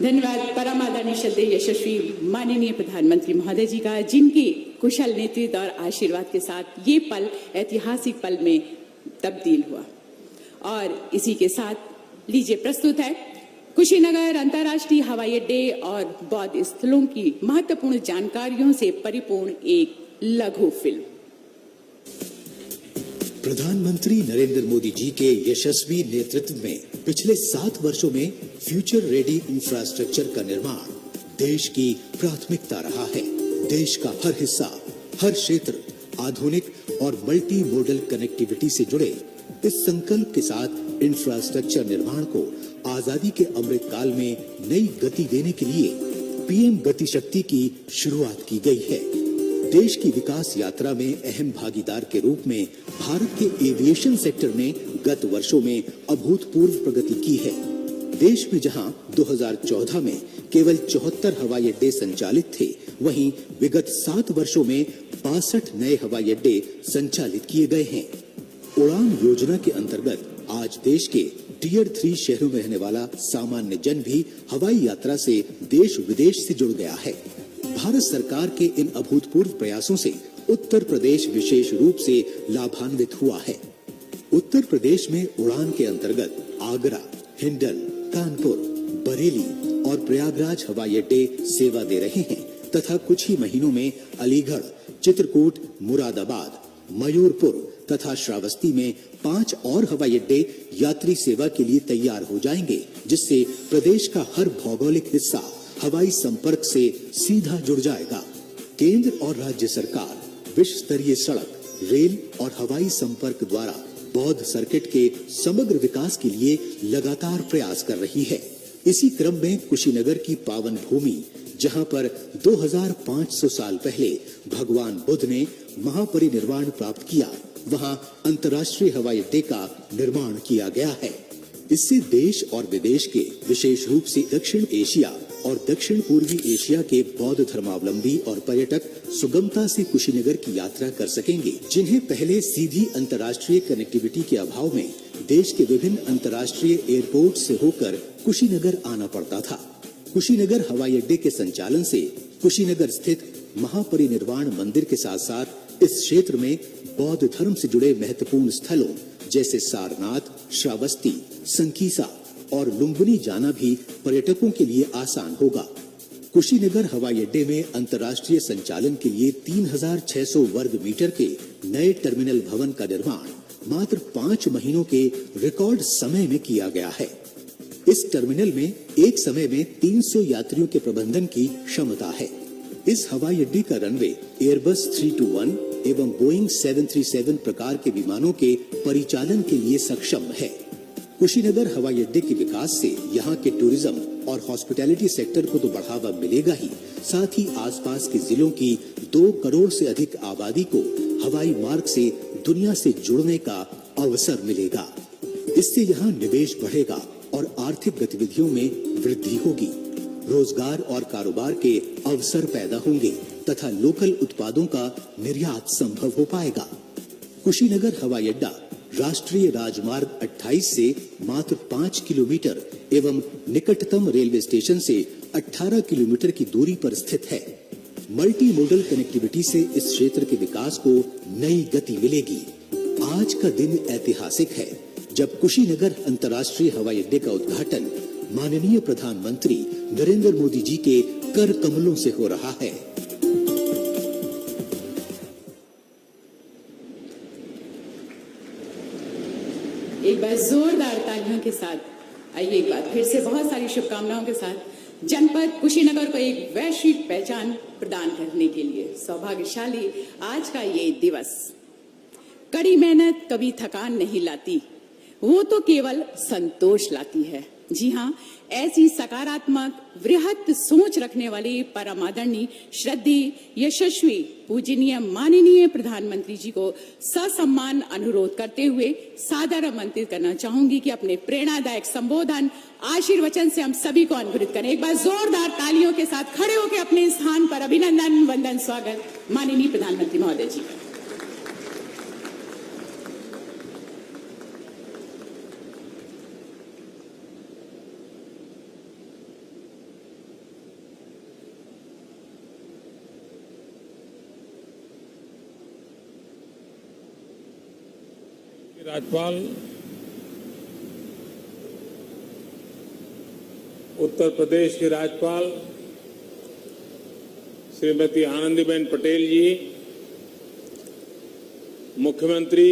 धन्यवाद परम आदरणीय श्रद्धेय यशस्वी माननीय प्रधानमंत्री महोदय जी का, जिनकी कुशल नेतृत्व और आशीर्वाद के साथ ये पल ऐतिहासिक पल में तब्दील हुआ। और इसी के साथ लीजिए प्रस्तुत है कुशीनगर अंतर्राष्ट्रीय हवाई अड्डे और बौद्ध स्थलों की महत्वपूर्ण जानकारियों से परिपूर्ण एक लघु फिल्म। प्रधानमंत्री नरेंद्र मोदी जी के यशस्वी नेतृत्व में पिछले 7 वर्षों में फ्यूचर रेडी इंफ्रास्ट्रक्चर का निर्माण देश की प्राथमिकता रहा है। देश का हर हिस्सा, हर क्षेत्र आधुनिक और मल्टी मॉडल कनेक्टिविटी से जुड़े इस संकल्प के साथ इंफ्रास्ट्रक्चर निर्माण को आजादी के अमृत काल में नई गति देने के लिए पीएम गति शक्ति की शुरुआत की गई है। देश की विकास यात्रा में अहम भागीदार के रूप में भारत के एविएशन सेक्टर ने गत वर्षों में अभूतपूर्व प्रगति की है। देश में जहां 2014 में केवल 74 हवाई अड्डे संचालित थे, वहीं विगत 7 वर्षों में 62 नए हवाई अड्डे संचालित किए गए हैं। उड़ान योजना के अंतर्गत आज देश के टियर 3 शहरों में रहने वाला सामान्य जन भी हवाई यात्रा से देश विदेश से जुड़ गया है। भारत सरकार के इन अभूतपूर्व प्रयासों से उत्तर प्रदेश विशेष रूप से लाभान्वित हुआ है। उत्तर प्रदेश में उड़ान के अंतर्गत आगरा, हिंडल, कानपुर, बरेली और प्रयागराज हवाई अड्डे सेवा दे रहे हैं तथा कुछ ही महीनों में अलीगढ़, चित्रकूट, मुरादाबाद, मयूरपुर तथा श्रावस्ती में 5 और हवाई अड्डे यात्री सेवा के लिए तैयार हो जाएंगे, जिससे प्रदेश का हर भौगोलिक हिस्सा हवाई संपर्क से सीधा जुड़ जाएगा। केंद्र और राज्य सरकार विश्व स्तरीय सड़क, रेल और हवाई संपर्क द्वारा बौद्ध सर्किट के समग्र विकास के लिए लगातार प्रयास कर रही है। इसी क्रम में कुशीनगर की पावन भूमि, जहां पर 2500 साल पहले भगवान बुद्ध ने महापरिनिर्वाण प्राप्त किया, वहां अंतर्राष्ट्रीय हवाई अड्डे का निर्माण किया गया है। इससे देश और विदेश के, विशेष रूप से दक्षिण एशिया और दक्षिण पूर्वी एशिया के बौद्ध धर्मावलंबी और पर्यटक सुगमता से कुशीनगर की यात्रा कर सकेंगे, जिन्हें पहले सीधी अंतर्राष्ट्रीय कनेक्टिविटी के अभाव में देश के विभिन्न अंतर्राष्ट्रीय एयरपोर्ट से होकर कुशीनगर आना पड़ता था। कुशीनगर हवाई अड्डे के संचालन से कुशीनगर स्थित महापरिनिर्वाण मंदिर के साथ साथ इस क्षेत्र में बौद्ध धर्म से जुड़े महत्वपूर्ण स्थलों जैसे सारनाथ, श्रावस्ती, संकीसा और लुम्बिनी जाना भी पर्यटकों के लिए आसान होगा। कुशीनगर हवाई अड्डे में अंतर्राष्ट्रीय संचालन के लिए 3600 वर्ग मीटर के नए टर्मिनल भवन का निर्माण मात्र 5 महीनों के रिकॉर्ड समय में किया गया है। इस टर्मिनल में एक समय में 300 यात्रियों के प्रबंधन की क्षमता है। इस हवाई अड्डे का रनवे एयरबस 321 एवं बोइंग 737 प्रकार के विमानों के परिचालन के लिए सक्षम है। कुशीनगर हवाई अड्डे के विकास से यहाँ के टूरिज्म और हॉस्पिटैलिटी सेक्टर को तो बढ़ावा मिलेगा ही, साथ ही आसपास के जिलों की 2 करोड़ से अधिक आबादी को हवाई मार्ग से दुनिया से जुड़ने का अवसर मिलेगा। इससे यहाँ निवेश बढ़ेगा और आर्थिक गतिविधियों में वृद्धि होगी। रोजगार और कारोबार के अवसर पैदा होंगे तथा लोकल उत्पादों का निर्यात संभव हो पाएगा। कुशीनगर हवाई अड्डा राष्ट्रीय राजमार्ग 28 से मात्र 5 किलोमीटर एवं निकटतम रेलवे स्टेशन से 18 किलोमीटर की दूरी पर स्थित है। मल्टी मॉडल कनेक्टिविटी से इस क्षेत्र के विकास को नई गति मिलेगी। आज का दिन ऐतिहासिक है, जब कुशीनगर अंतर्राष्ट्रीय हवाई अड्डे का उद्घाटन माननीय प्रधानमंत्री नरेंद्र मोदी जी के कर कमलों से हो रहा है। एक बार जोरदार तालियों के साथ आइए, एक बार फिर से बहुत सारी शुभकामनाओं के साथ जनपद कुशीनगर को एक वैश्विक पहचान प्रदान करने के लिए सौभाग्यशाली आज का ये दिवस। कड़ी मेहनत कभी थकान नहीं लाती, वो तो केवल संतोष लाती है। जी हाँ, ऐसी सकारात्मक वृहत सोच रखने वाली परम आदरणीय श्रद्धेय यशस्वी पूजनीय माननीय प्रधानमंत्री जी को ससम्मान अनुरोध करते हुए सादर आमंत्रित करना चाहूंगी कि अपने प्रेरणादायक संबोधन आशीर्वचन से हम सभी को अनुग्रहित करें। एक बार जोरदार तालियों के साथ खड़े होकर अपने स्थान पर अभिनंदन वंदन स्वागत माननीय प्रधानमंत्री महोदय जी का। राज्यपाल उत्तर प्रदेश की राज्यपाल श्रीमती आनंदीबेन पटेल जी, मुख्यमंत्री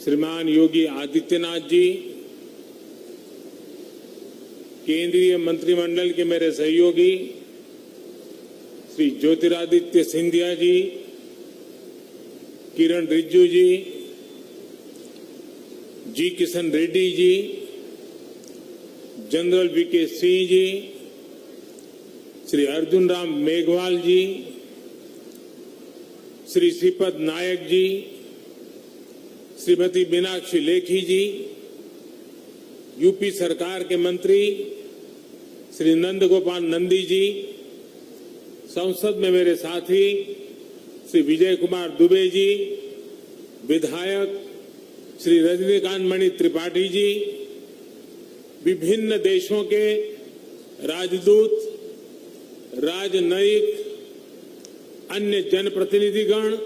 श्रीमान योगी आदित्यनाथ जी, केंद्रीय मंत्रिमंडल के मेरे सहयोगी श्री ज्योतिरादित्य सिंधिया जी, किरण रिजिजू जी, जी किशन रेड्डी जी, जनरल वीके सिंह जी, श्री अर्जुन राम मेघवाल जी, श्री श्रीपद नायक जी, श्रीमती मीनाक्षी लेखी जी, यूपी सरकार के मंत्री श्री नंद गोपाल नंदी जी, संसद में मेरे साथी श्री विजय कुमार दुबे जी, विधायक श्री रजनीकांत मणि त्रिपाठी जी, विभिन्न देशों के राजदूत, राजनयिक, अन्य जनप्रतिनिधिगण,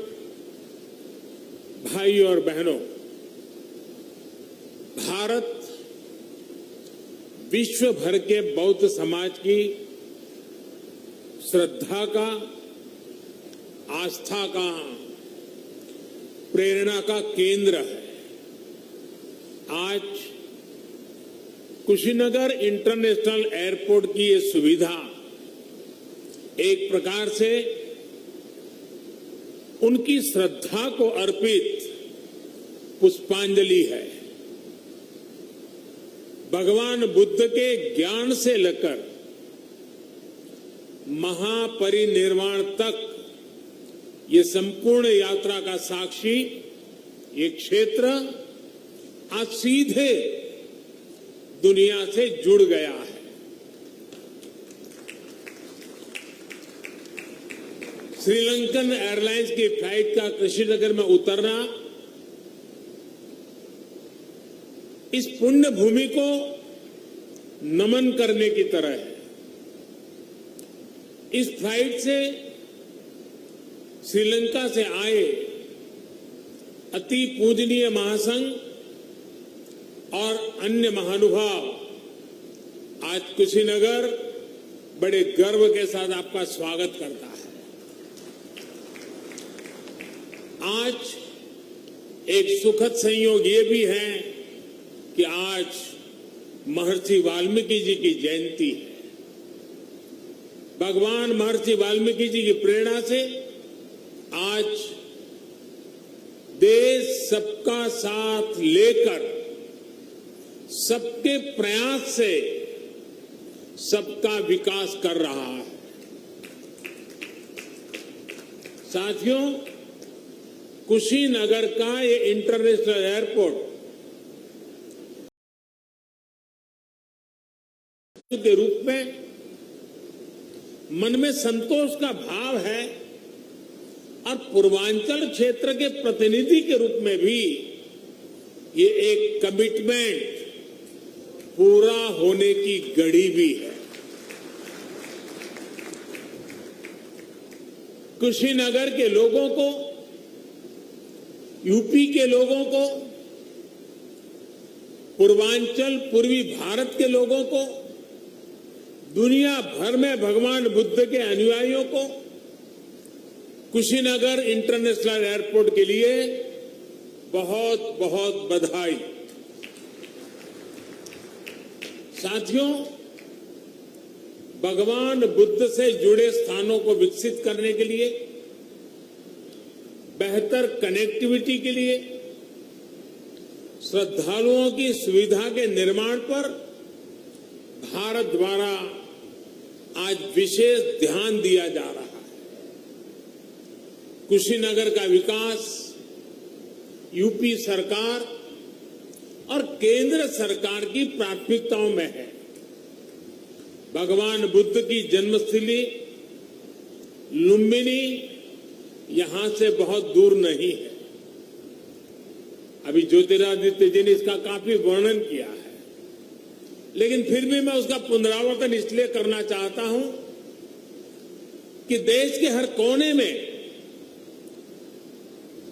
भाई और बहनों, भारत विश्व भर के बौद्ध समाज की श्रद्धा का, आस्था का, प्रेरणा का केंद्र है। आज कुशीनगर इंटरनेशनल एयरपोर्ट की ये सुविधा एक प्रकार से उनकी श्रद्धा को अर्पित पुष्पांजलि है। भगवान बुद्ध के ज्ञान से लेकर महापरिनिर्वाण तक ये संपूर्ण यात्रा का साक्षी ये क्षेत्र आज सीधे दुनिया से जुड़ गया है। श्रीलंकन एयरलाइंस की फ्लाइट का कुशीनगर में उतरना इस पुण्य भूमि को नमन करने की तरह है। इस फ्लाइट से श्रीलंका से आए अति पूजनीय महासंघ और अन्य महानुभाव आज कुशीनगर बड़े गर्व के साथ आपका स्वागत करता है। आज एक सुखद संयोग ये भी है कि आज महर्षि वाल्मीकि जी की जयंती है। भगवान महर्षि वाल्मीकि जी की प्रेरणा से आज देश सबका साथ लेकर, सबके प्रयास से सबका विकास कर रहा है। साथियों, कुशीनगर का ये इंटरनेशनल एयरपोर्ट के रूप में मन में संतोष का भाव है और पूर्वांचल क्षेत्र के प्रतिनिधि के रूप में भी ये एक कमिटमेंट पूरा होने की घड़ी भी है। कुशीनगर के लोगों को, यूपी के लोगों को, पूर्वांचल पूर्वी भारत के लोगों को, दुनिया भर में भगवान बुद्ध के अनुयायियों को कुशीनगर इंटरनेशनल एयरपोर्ट के लिए बहुत बहुत बधाई। साथियों, भगवान बुद्ध से जुड़े स्थानों को विकसित करने के लिए, बेहतर कनेक्टिविटी के लिए, श्रद्धालुओं की सुविधा के निर्माण पर भारत द्वारा आज विशेष ध्यान दिया जा रहा है। कुशीनगर का विकास यूपी सरकार और केंद्र सरकार की प्राथमिकताओं में है। भगवान बुद्ध की जन्मस्थली लुम्बिनी यहां से बहुत दूर नहीं है। अभी ज्योतिरादित्य जी ने इसका काफी वर्णन किया है, लेकिन फिर भी मैं उसका पुनरावर्तन इसलिए करना चाहता हूं कि देश के हर कोने में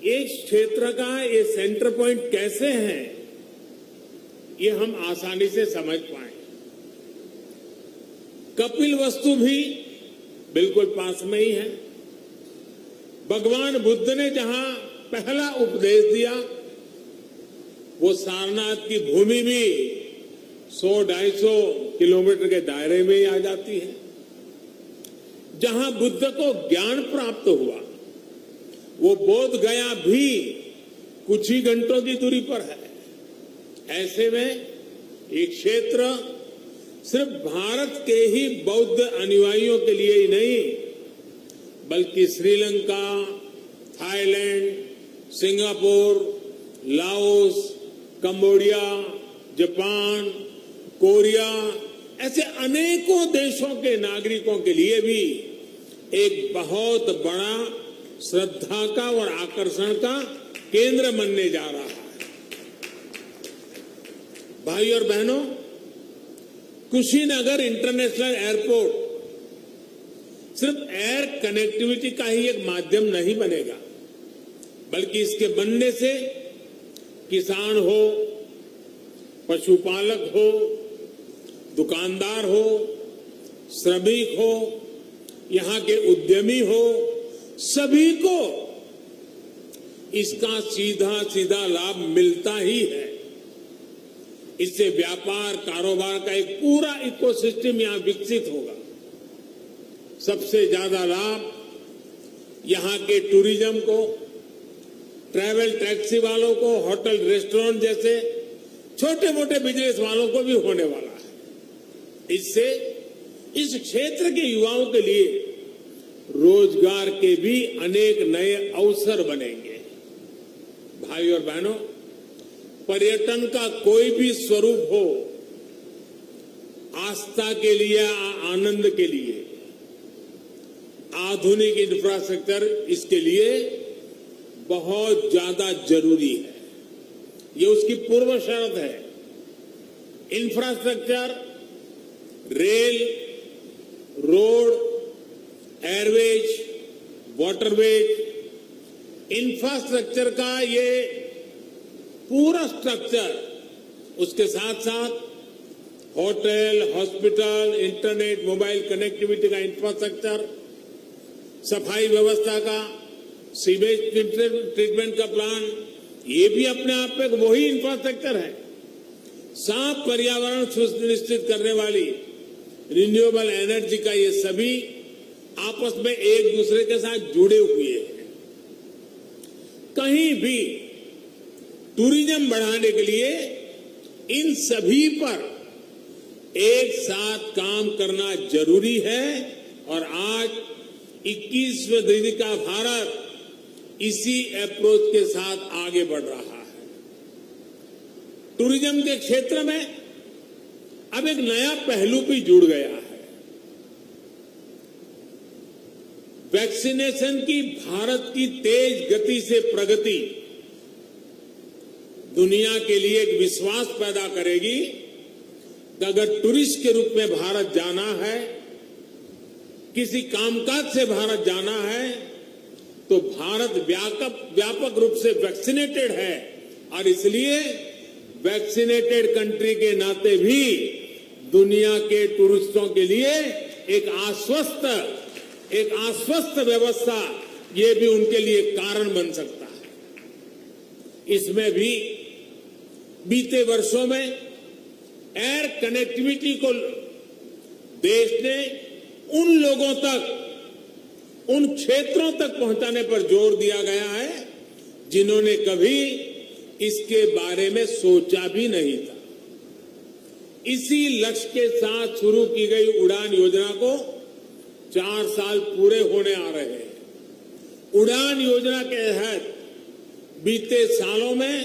एक क्षेत्र का ये सेंटर पॉइंट कैसे है, ये हम आसानी से समझ पाए। कपिलवस्तु भी बिल्कुल पास में ही है। भगवान बुद्ध ने जहां पहला उपदेश दिया, वो सारनाथ की भूमि भी 100-250 किलोमीटर के दायरे में ही आ जाती है। जहां बुद्ध को ज्ञान प्राप्त हुआ, वो बोध गया भी कुछ ही घंटों की दूरी पर है। ऐसे में ये क्षेत्र सिर्फ भारत के ही बौद्ध अनुयायियों के लिए ही नहीं, बल्कि Sri Lanka, Thailand, Singapore, Laos, Cambodia, Japan, Korea, ऐसे अनेकों देशों के नागरिकों के लिए भी एक बहुत बड़ा श्रद्धा का और आकर्षण का केंद्र बनने जा रहा है। भाई और बहनों, कुशीनगर इंटरनेशनल एयरपोर्ट सिर्फ एयर कनेक्टिविटी का ही एक माध्यम नहीं बनेगा, बल्कि इसके बनने से किसान हो, पशुपालक हो, दुकानदार हो, श्रमिक हो, यहां के उद्यमी हो, सभी को इसका सीधा सीधा लाभ मिलता ही है। इससे व्यापार कारोबार का एक पूरा इकोसिस्टम यहां विकसित होगा। सबसे ज्यादा लाभ यहां के टूरिज्म को, ट्रैवल टैक्सी वालों को, होटल रेस्टोरेंट जैसे छोटे मोटे बिजनेस वालों को भी होने वाला है। इससे इस क्षेत्र के युवाओं के लिए रोजगार के भी अनेक नए अवसर बनेंगे। भाई और बहनों, पर्यटन का कोई भी स्वरूप हो, आस्था के लिए, आनंद के लिए आधुनिक इंफ्रास्ट्रक्चर इसके लिए बहुत ज्यादा जरूरी है। ये उसकी पूर्व शर्त है। Infrastructure, rail, road, Airways, waterways, infrastructure का ये पूरा स्ट्रक्चर, उसके साथ साथ hotel, hospital, internet, mobile connectivity का इंफ्रास्ट्रक्चर, सफाई व्यवस्था का, सीवेज ट्रीटमेंट का प्लान, ये भी अपने आप में वही इंफ्रास्ट्रक्चर है। साफ पर्यावरण सुनिश्चित करने वाली रिन्यूएबल एनर्जी का ये सभी आपस में एक दूसरे के साथ जुड़े हुए हैं। कहीं भी टूरिज्म बढ़ाने के लिए इन सभी पर एक साथ काम करना जरूरी है। और आज 21वीं सदी का भारत इसी अप्रोच के साथ आगे बढ़ रहा है। टूरिज्म के क्षेत्र में अब एक नया पहलू भी जुड़ गया है। वैक्सीनेशन की भारत की तेज गति से प्रगति दुनिया के लिए एक विश्वास पैदा करेगी कि अगर टूरिस्ट के रूप में भारत जाना है, किसी कामकाज से भारत जाना है, तो भारत व्यापक रूप से वैक्सीनेटेड है। और इसलिए वैक्सीनेटेड कंट्री के नाते भी दुनिया के टूरिस्टों के लिए एक आश्वस्त व्यवस्था, ये भी उनके लिए कारण बन सकता है। इसमें भी बीते वर्षों में एयर कनेक्टिविटी को देश ने उन लोगों तक, उन क्षेत्रों तक पहुंचाने पर जोर दिया गया है जिन्होंने कभी इसके बारे में सोचा भी नहीं था। इसी लक्ष्य के साथ शुरू की गई उड़ान योजना को 4 साल पूरे होने आ रहे हैं। उड़ान योजना के तहत बीते सालों में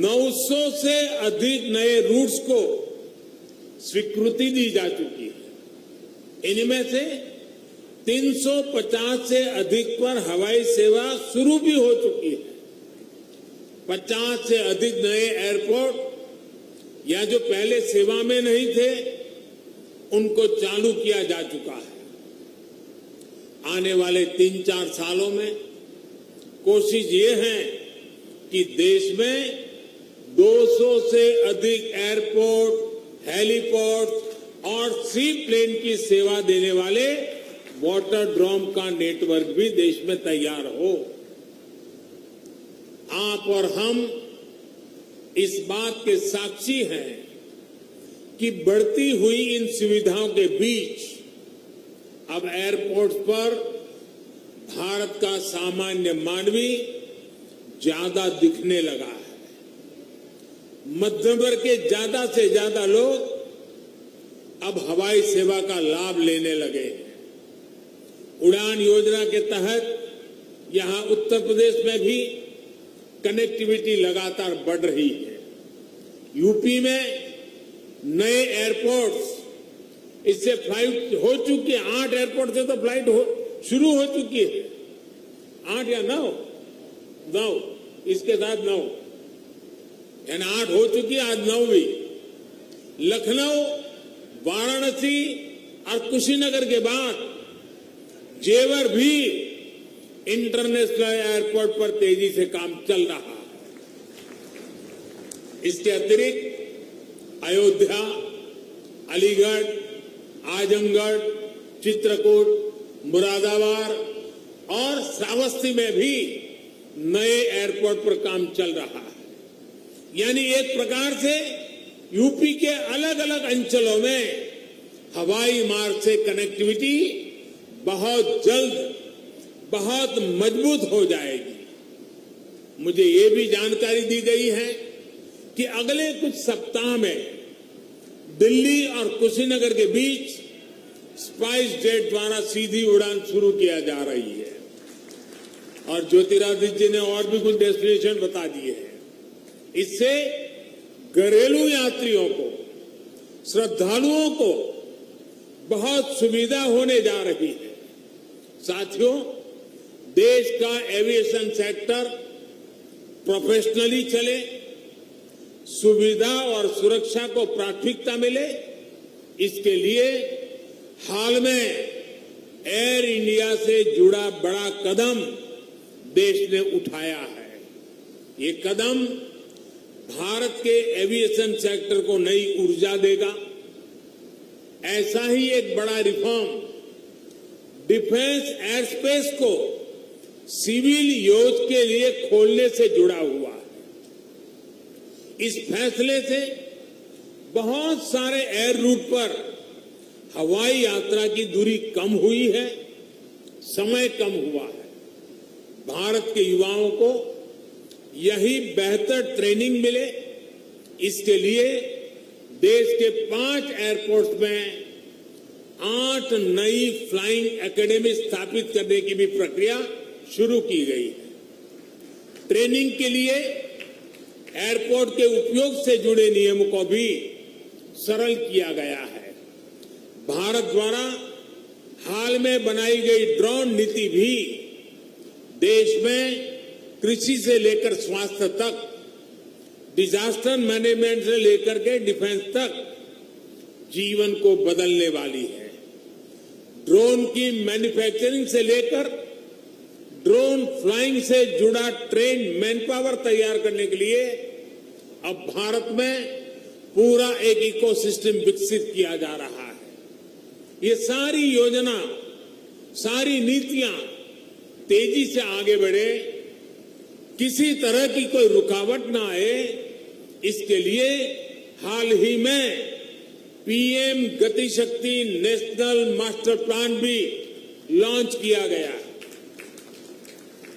900 से अधिक नए रूट्स को स्वीकृति दी जा चुकी है। इनमें से 350 से अधिक पर हवाई सेवा शुरू भी हो चुकी है। 50 से अधिक नए एयरपोर्ट या जो पहले सेवा में नहीं थे, उनको चालू किया जा चुका है। आने वाले 3-4 सालों में कोशिश ये है कि देश में 200 से अधिक एयरपोर्ट, हेलीपोर्ट और सी प्लेन की सेवा देने वाले वाटर ड्रोम का नेटवर्क भी देश में तैयार हो। आप और हम इस बात के साक्षी हैं कि बढ़ती हुई इन सुविधाओं के बीच अब एयरपोर्ट पर भारत का सामान्य मानवी ज्यादा दिखने लगा है। मध्यम वर्ग के ज्यादा से ज्यादा लोग अब हवाई सेवा का लाभ लेने लगे हैं। उड़ान योजना के तहत यहां उत्तर प्रदेश में भी कनेक्टिविटी लगातार बढ़ रही है। यूपी में नए एयरपोर्ट्स, इससे फ्लाइट हो चुकी है। 8 एयरपोर्ट से तो फ्लाइट शुरू हो चुकी है। 8 या 9, इसके साथ 9 यानी 8 हो चुकी है, आज 9वीं। लखनऊ, वाराणसी और कुशीनगर के बाद जेवर भी इंटरनेशनल एयरपोर्ट पर तेजी से काम चल रहा है। इसके अतिरिक्त अयोध्या, अलीगढ़, आजमगढ़, चित्रकूट, मुरादाबाद और श्रावस्ती में भी नए एयरपोर्ट पर काम चल रहा है। यानी एक प्रकार से यूपी के अलग अलग अंचलों में हवाई मार्ग से कनेक्टिविटी बहुत जल्द, बहुत मजबूत हो जाएगी। मुझे ये भी जानकारी दी गई है कि अगले कुछ सप्ताह में दिल्ली और कुशीनगर के बीच स्पाइस जेट द्वारा सीधी उड़ान शुरू किया जा रही है। और ज्योतिरादित्य जी ने और भी कुछ डेस्टिनेशन बता दिए हैं। इससे घरेलू यात्रियों को, श्रद्धालुओं को बहुत सुविधा होने जा रही है। साथियों, देश का एविएशन सेक्टर प्रोफेशनली चले, सुविधा और सुरक्षा को प्राथमिकता मिले, इसके लिए हाल में एयर इंडिया से जुड़ा बड़ा कदम देश ने उठाया है। ये कदम भारत के एविएशन सेक्टर को नई ऊर्जा देगा। ऐसा ही एक बड़ा रिफॉर्म डिफेंस एयर स्पेस को सिविल यूज के लिए खोलने से जुड़ा हुआ है। इस फैसले से बहुत सारे एयर रूट पर हवाई यात्रा की दूरी कम हुई है, समय कम हुआ है। भारत के युवाओं को यही बेहतर ट्रेनिंग मिले, इसके लिए देश के 5 एयरपोर्ट्स में 8 नई फ्लाइंग एकेडमी स्थापित करने की भी प्रक्रिया शुरू की गई है। ट्रेनिंग के लिए एयरपोर्ट के उपयोग से जुड़े नियमों को भी सरल किया गया है। भारत द्वारा हाल में बनाई गई ड्रोन नीति भी देश में कृषि से लेकर स्वास्थ्य तक, डिजास्टर मैनेजमेंट से लेकर के डिफेंस तक जीवन को बदलने वाली है। ड्रोन की मैन्युफैक्चरिंग से लेकर ड्रोन फ्लाइंग से जुड़ा ट्रेन मैन पावर तैयार करने के लिए अब भारत में पूरा एक इकोसिस्टम विकसित किया जा रहा है। ये सारी योजना, सारी नीतियां तेजी से आगे बढ़े, किसी तरह की कोई रुकावट ना आए, इसके लिए हाल ही में पीएम गति शक्ति नेशनल मास्टर प्लान भी लॉन्च किया गया।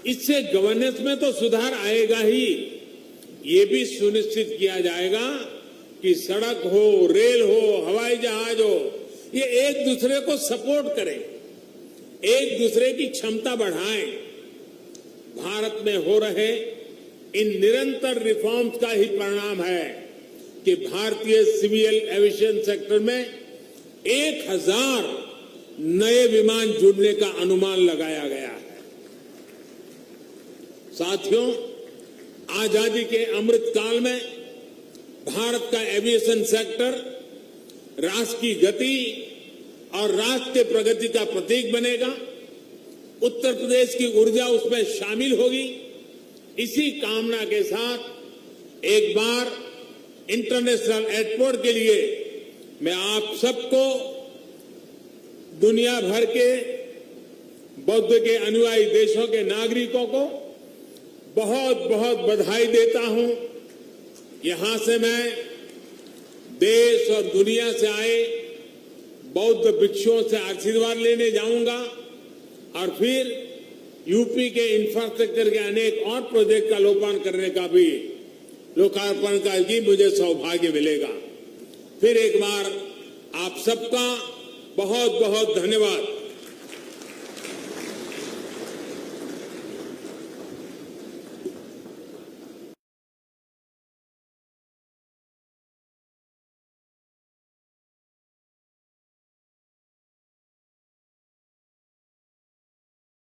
इससे गवर्नेंस में तो सुधार आएगा ही, ये भी सुनिश्चित किया जाएगा कि सड़क हो, रेल हो, हवाई जहाज हो, ये एक दूसरे को सपोर्ट करें, एक दूसरे की क्षमता बढ़ाएं। भारत में हो रहे इन निरंतर रिफॉर्म्स का ही परिणाम है कि भारतीय सिविल एविएशन सेक्टर में 1000 नए विमान जुड़ने का अनुमान लगाया गया है। साथियों, आजादी के अमृत काल में भारत का एविएशन सेक्टर राष्ट्र की गति और राष्ट्र के प्रगति का प्रतीक बनेगा। उत्तर प्रदेश की ऊर्जा उसमें शामिल होगी। इसी कामना के साथ एक बार इंटरनेशनल एयरपोर्ट के लिए मैं आप सबको, दुनिया भर के बौद्ध के अनुयायी देशों के नागरिकों को बहुत बहुत बधाई देता हूं। यहां से मैं देश और दुनिया से आए बौद्ध भिक्षुओं से आशीर्वाद लेने जाऊंगा और फिर यूपी के इंफ्रास्ट्रक्चर के अनेक और प्रोजेक्ट का लोकार्पण का भी मुझे सौभाग्य मिलेगा। फिर एक बार आप सबका बहुत बहुत धन्यवाद।